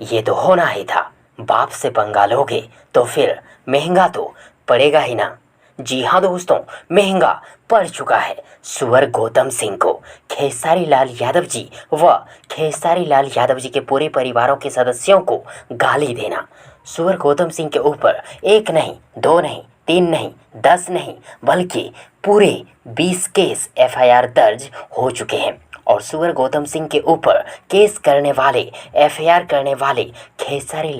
ये तो होना ही था। बाप से पंगा लोगे तो फिर महंगा तो पड़ेगा ही ना। जी हाँ दोस्तों, महंगा पड़ चुका है सुअर गौतम सिंह को। खेसारी लाल यादव जी व खेसारी लाल यादव जी के पूरे परिवारों के सदस्यों को गाली देना। सुअर गौतम सिंह के ऊपर एक नहीं, दो नहीं, तीन नहीं, 10 नहीं, बल्कि पूरे 20 केस एफआईआर दर्ज हो चुके हैं। और सुअर गौतम सिंह के ऊपर केस करने वाले, एफआईआर करने वाले खेसारी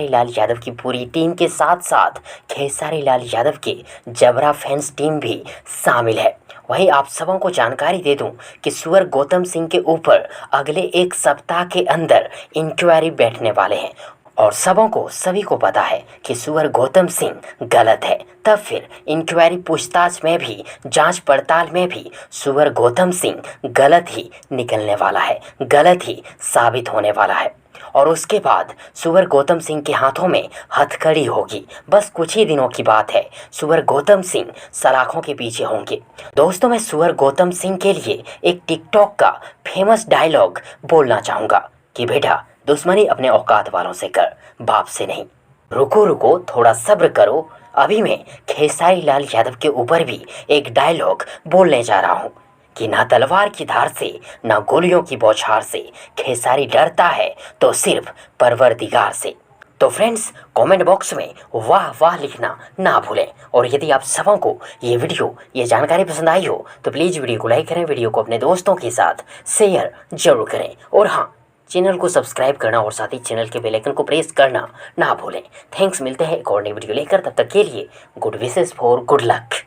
लाल यादव की पूरी टीम के साथ साथ खेसारी लाल यादव के जबरा फैंस टीम भी शामिल है। वहीं आप सबों को जानकारी दे दूं कि सुअर गौतम सिंह के ऊपर अगले एक सप्ताह के अंदर इंक्वायरी बैठने वाले हैं। और सभी को पता है कि सुअर गौतम सिंह गलत है, तब फिर इंक्वायरी पूछताछ में भी, जांच पड़ताल में भी सुअर गौतम सिंह गलत ही निकलने वाला है, गलत ही साबित होने वाला है। और उसके बाद सुअर गौतम सिंह के हाथों में हथकड़ी होगी। बस कुछ ही दिनों की बात है, सुअर गौतम सिंह सलाखों के पीछे होंगे। दोस्तों, मैं सुअर गौतम सिंह के लिए एक टिकटॉक का फेमस डायलॉग बोलना चाहूँगा कि बेटा, दुश्मनी अपने औकात वालों से कर, बाप से नहीं। रुको रुको, थोड़ा सब्र करो। अभी मैं खेसारी लाल यादव के ऊपर भी एक डायलॉग बोलने जा रहा हूँ कि ना तलवार की धार से, ना गोलियों की बौछार से खेसारी डरता है तो सिर्फ परवरदिगार से। तो फ्रेंड्स, कमेंट बॉक्स में वाह वाह लिखना ना भूलें। और यदि आप सबों को ये जानकारी पसंद आई हो तो प्लीज़ वीडियो को लाइक करें, वीडियो को अपने दोस्तों के साथ शेयर जरूर करें। और हाँ, चैनल को सब्सक्राइब करना और साथ ही चैनल के बेल आइकन को प्रेस करना ना भूलें। थैंक्स, मिलते हैं एक और नई वीडियो लेकर। तब तक के लिए good wishes for good luck.